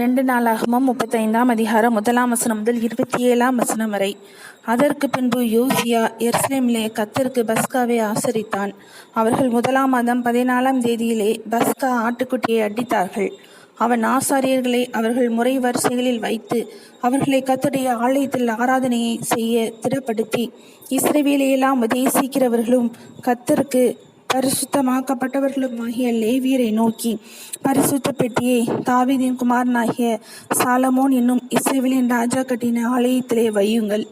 2 நாளாகமம் 35ஆம் அதிகாரம் 1ஆம் வசனம் முதல் 27ஆம் வசனம் வரை. அதற்கு பின்பு யோசியா எருசலேமிலே கர்த்தருக்கு பஸ்காவை ஆசரித்தான். அவர்கள் 1ஆம் மாதம் 14ஆம் தேதியிலே பஸ்கா ஆட்டுக்குட்டியை அடித்தார்கள். அவன் ஆசாரியர்களை அவர்கள் முறை வரிசைகளில் வைத்து அவர்களை கர்த்தருடைய ஆலயத்தில் ஆராதனையை செய்ய திடப்படுத்தி, இஸ்ரவேலையெல்லாம் உபதேசிக்கிறவர்களும் கர்த்தருக்கு பரிசுத்தமாக்கப்பட்டவர்களுமாகிய லேவியரை நோக்கி, பரிசுத்த பெட்டியை தாவீதின் குமாரனாகிய சாலமோன் என்னும் இஸ்ரவேலின் ராஜா கட்டின ஆலயத்திலே வையுங்கள்.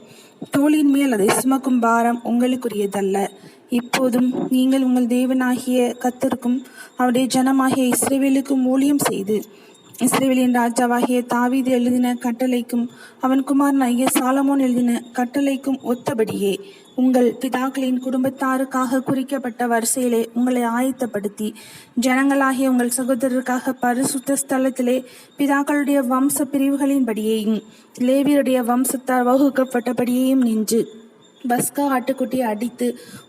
தோளின் மேல் அதை சுமக்கும் பாரம் உங்களுக்குரியதல்ல. இப்போதும் நீங்கள் உங்கள் தேவனாகிய கர்த்தருக்கும் அவருடைய ஜனமாகிய இஸ்ரவேலுக்கும் ஊழியம் செய்து, இஸ்ரவேலின் ராஜாவாகிய தாவீது எழுதின கட்டளைக்கும் அவன் குமாரனாகிய சாலமோன் எழுதின கட்டளைக்கும் ஒத்தபடியே உங்கள் பிதாக்களின் குடும்பத்தாருக்காக குறிக்கப்பட்ட வரிசையிலே உங்களை ஆயத்தப்படுத்தி, ஜனங்களாகிய உங்கள் சகோதரருக்காக பரிசுத்த ஸ்தலத்திலே பிதாக்களுடைய வம்ச பிரிவுகளின்படியேயும் லேவியருடைய வம்சத்தார் வகுக்கப்பட்டபடியேயும் நின்று பஸ்கா ஆட்டுக்குட்டியை அடித்து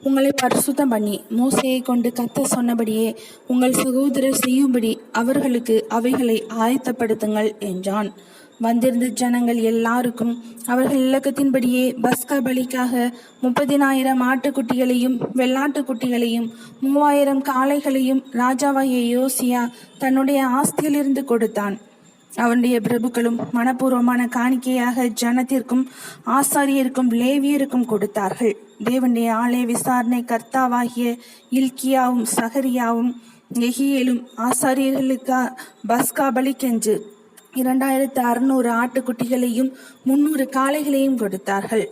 உங்களை பரிசுத்தம் பண்ணி, மோசேயை கொண்டு கர்த்தர் சொன்னபடியே உங்கள் சகோதரர் செய்யும்படி அவர்களுக்கு அவைகளை ஆயத்தப்படுத்துங்கள் என்றான். வந்திருந்த ஜனங்கள் எல்லாருக்கும் அவர்கள் இலக்கத்தின்படியே பஸ்கா பலிக்காக 30,000 ஆட்டுக்குட்டிகளையும் வெள்ளாட்டுக்குட்டிகளையும் 3000 காளைகளையும் ராஜாவாகிய யோசியா தன்னுடைய ஆஸ்தியிலிருந்து கொடுத்தான். அவனுடைய பிரபுக்களும் மனப்பூர்வமான காணிக்கையாக ஜனத்திற்கும் ஆசாரியருக்கும் லேவியருக்கும் கொடுத்தார்கள். தேவனுடைய ஆலய விசாரணை கர்த்தாவாகிய இல்கியாவும் சகரியாவும் எகியேலும் ஆசாரியர்களுக்கு பஸ்கா பலிக்கென்று 2600 ஆட்டுக்குட்டிகளையும் 300 காளைகளையும் கொடுத்தார்கள்.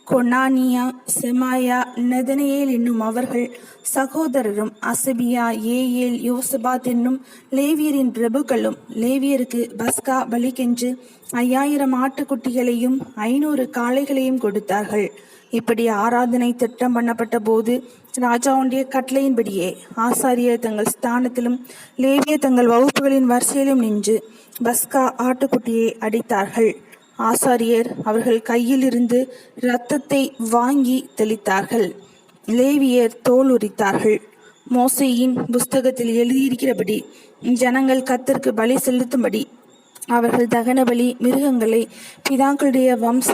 கொனானியா, செமாயா, நெதனேயேல் என்னும் அவர்கள் சகோதரரும் அசபியா, ஏயேல், யோசபாத் என்னும் லேவியரின் பிரபுக்களும் லேவியருக்கு பஸ்கா பலிக்கென்று 5000 ஆட்டுக்குட்டிகளையும் 500 காளைகளையும் கொடுத்தார்கள். இப்படி ஆராதனை திட்டம் பண்ணப்பட்ட போது ராஜாவுடைய கட்டளையின்படியே ஆசாரியர் தங்கள் ஸ்தானத்திலும் லேவியர் தங்கள் வகுப்புகளின் வரிசையிலும் நின்று பஸ்கா ஆட்டுக்குட்டியை அடித்தார்கள். ஆசாரியர் அவர்கள் கையில் இருந்து இரத்தத்தை வாங்கி தெளித்தார்கள். லேவியர் தோல் உரித்தார்கள். மோசேயின் புஸ்தகத்தில் எழுதியிருக்கிறபடி ஜனங்கள் கர்த்தருக்கு பலி செலுத்தும்படி அவர்கள் தகன பலி மிருகங்களை பிதாக்களுடைய வம்ச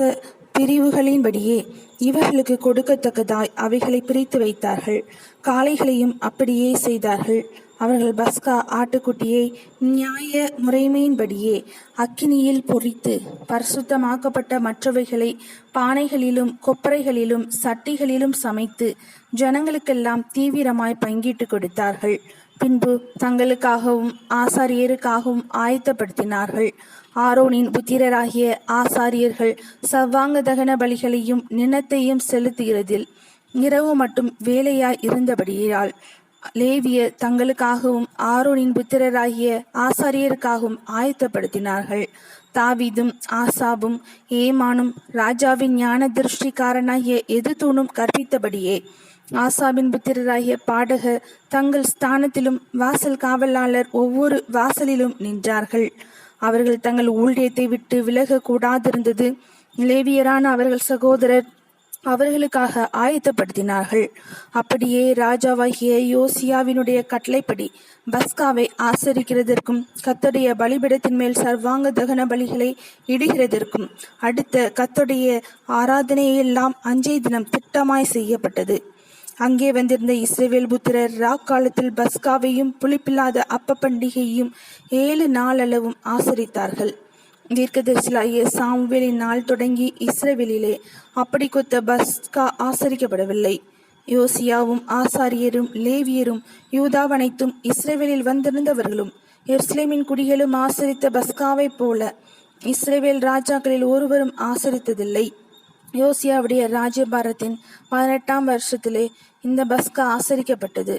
பிரிவுகளின்படியே இவர்களுக்கு கொடுக்கத்தக்கதாய் அவைகளை பிரித்து வைத்தார்கள். காளைகளையும் அப்படியே செய்தார்கள். அவர்கள் பஸ்கா ஆட்டுக்குட்டியை நியாய முறைமையின்படியே அக்கினியில் பொரித்து பரிசுத்தமாக்கப்பட்ட மற்றவைகளை பானைகளிலும் கொப்பரைகளிலும் சட்டிகளிலும் சமைத்து ஜனங்களுக்கெல்லாம் தீவிரமாய் பங்கிட்டு கொடுத்தார்கள். பின்பு தங்களுக்காகவும் ஆசாரியருக்காகவும் ஆயத்தப்படுத்தினார்கள். ஆரோனின் புத்திரராகிய ஆசாரியர்கள் சர்வாங்க தகன பலிகளையும் நினத்தையும் செலுத்துகிறதில் இரவு மட்டும் வேலையாய் இருந்தபடியால் லேவியர் தங்களுக்காகவும் ஆரோனின் புத்திரராகிய ஆசாரியருக்காகவும் ஆயத்தப்படுத்தினார்கள். தாவீதும் ஆசாபும் ஏமானும் ராஜாவின் ஞான திருஷ்டிக்காரனாகிய எதுதூனும் கற்பித்தபடியே ஆசாபின் புத்திரராகிய பாடகர் தங்கள் ஸ்தானத்திலும் வாசல் காவலாளர் ஒவ்வொரு வாசலிலும் நின்றார்கள். அவர்கள் தங்கள் ஊழியத்தை விட்டு விலக கூடாதிருந்தது லேவியரான அவர்கள் சகோதரர் அவர்களுக்காக ஆயத்தப்படுத்தினார்கள். அப்படியே ராஜாவாகிய யோசியாவினுடைய கட்டளைப்படி பஸ்காவை ஆசரிக்கிறதற்கும் கர்த்தருடைய பலிபீடத்தின் மேல் சர்வாங்க தகன பலிகளை இடுகிறதற்கும் அடுத்த கர்த்தருடைய ஆராதனையெல்லாம் அன்றைய தினம் திட்டமாய் செய்யப்பட்டது. அங்கே வந்திருந்த இஸ்ரவேல் புத்திரர் ராக்காலத்தில் பஸ்காவையும் புளிப்பில்லாத அப்ப பண்டிகையும் 7 நாளளவும் ஆசரித்தார்கள். தீர்க்கதரிசியாகிய சாமுவேலின் நாள் தொடங்கி இஸ்ரவேலிலே அப்படி கொத்த பஸ்கா ஆசரிக்கப்படவில்லை. யோசியாவும் ஆசாரியரும் லேவியரும் யூதாவனைத்தும் இஸ்ரவேலில் வந்திருந்தவர்களும் எருசலேமின் குடிகளும் ஆசரித்த பஸ்காவை போல இஸ்ரவேல் ராஜாக்களில் ஒருவரும் ஆசரித்ததில்லை. யோசியாவுடைய ராஜ்யபாரத்தின் 18ஆம் வருஷத்திலே இந்த பஸ்கா ஆசரிக்கப்பட்டது.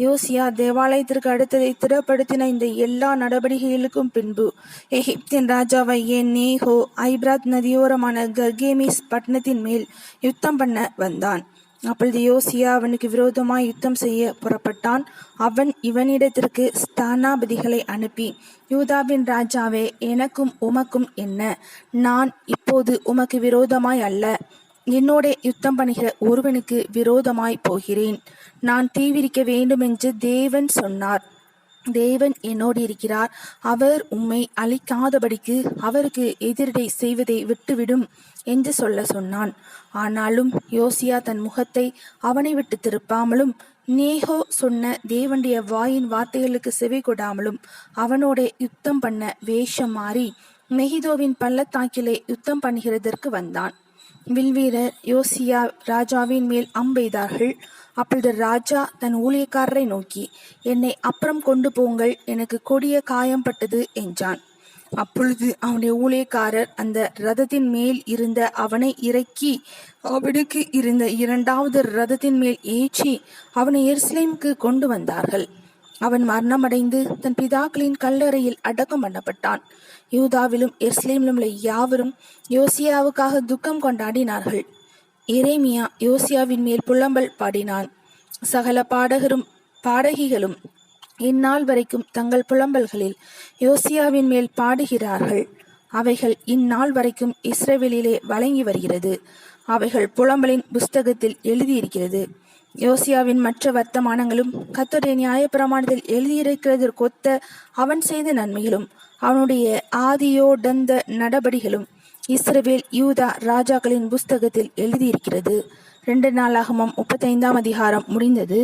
யோசியா தேவாலயத்திற்கு அடுத்ததை திடப்படுத்தின இந்த எல்லா நடவடிக்கைகளுக்கும் பின்பு எகிப்தின் ராஜாவாகிய நேகோ ஐப்ராத் நதியோரமான கர்கேமிஸ் பட்டணத்தின் மேல் யுத்தம் பண்ண வந்தான். அப்பொழுது யோசியா அவனுக்கு விரோதமாய் யுத்தம் செய்ய புறப்பட்டான். அவன் இவனிடத்திற்கு ஸ்தானாபதிகளை அனுப்பி, யூதாவின் ராஜாவே, எனக்கும் உமக்கும் என்ன? நான் இப்போது உமக்கு விரோதமாய் அல்ல, என்னோட யுத்தம் பண்ணுகிற ஒருவனுக்கு விரோதமாய் போகிறேன். நான் தீவிரிக்க வேண்டும் என்று தேவன் சொன்னார். தேவன் என்னோடு இருக்கிறார், அவர் உம்மை அழிக்காதபடிக்கு அவருக்கு எதிரடை செய்வதை விட்டுவிடும் என்று சொன்னான். ஆனாலும் யோசியா தன் முகத்தை அவனை விட்டு திருப்பாமலும் நேகோ சொன்ன தேவனுடைய வாயின் வார்த்தைகளுக்கு செவி கொடாமலும் அவனோட யுத்தம் பண்ண வேஷம் மாறி மெகிதோவின் பள்ளத்தாக்கிலே யுத்தம் பண்ணுகிறதற்கு வந்தான். வில்வீரர் யோசியா ராஜாவின் மேல் அம்பெய்தார்கள். அப்பொழுது ராஜா தன் ஊழியக்காரரை நோக்கி, என்னை அப்புறம் கொண்டு போங்கள், எனக்கு கொடிய காயம்பட்டது என்றான். அப்பொழுது அவனுடைய ஊழியக்காரர் அந்த ரதத்தின் மேல் இருந்த அவனை இறக்கி அவனுக்கு இருந்த இரண்டாவது ரதத்தின் மேல் ஏற்றி அவனை எருசலேமுக்கு கொண்டு வந்தார்கள். அவன் மரணமடைந்து தன் பிதாக்களின் கல்லறையில் அடக்கம் பண்ணப்பட்டான். யூதாவிலும் எருசலேமிலும் உள்ள யாவரும் யோசியாவுக்காக துக்கம் கொண்டாடினார்கள். எரேமியா யோசியாவின் மேல் புலம்பல் பாடினான். சகல பாடகிகளும் இந்நாள் வரைக்கும் தங்கள் புலம்பல்களில் யோசியாவின் மேல் பாடுகிறார்கள். அவைகள் இந்நாள் வரைக்கும் இஸ்ரவேலிலே வழங்கி வருகிறது. அவைகள் புலம்பலின் புஸ்தகத்தில் எழுதியிருக்கிறது. யோசியாவின் மற்ற வர்த்தமானங்களும் கர்த்தருடைய நியாயப்பிரமாணத்தில் எழுதியிருக்கிறதற்கொத்த அவன் செய்த நன்மைகளும் அவனுடைய ஆதியோடந்த நடபடிகளும் இஸ்ரவேல் யூதா ராஜாக்களின் புஸ்தகத்தில் எழுதியிருக்கிறது. 2 நாளாகமம் 35 அதிகாரம் முடிந்தது.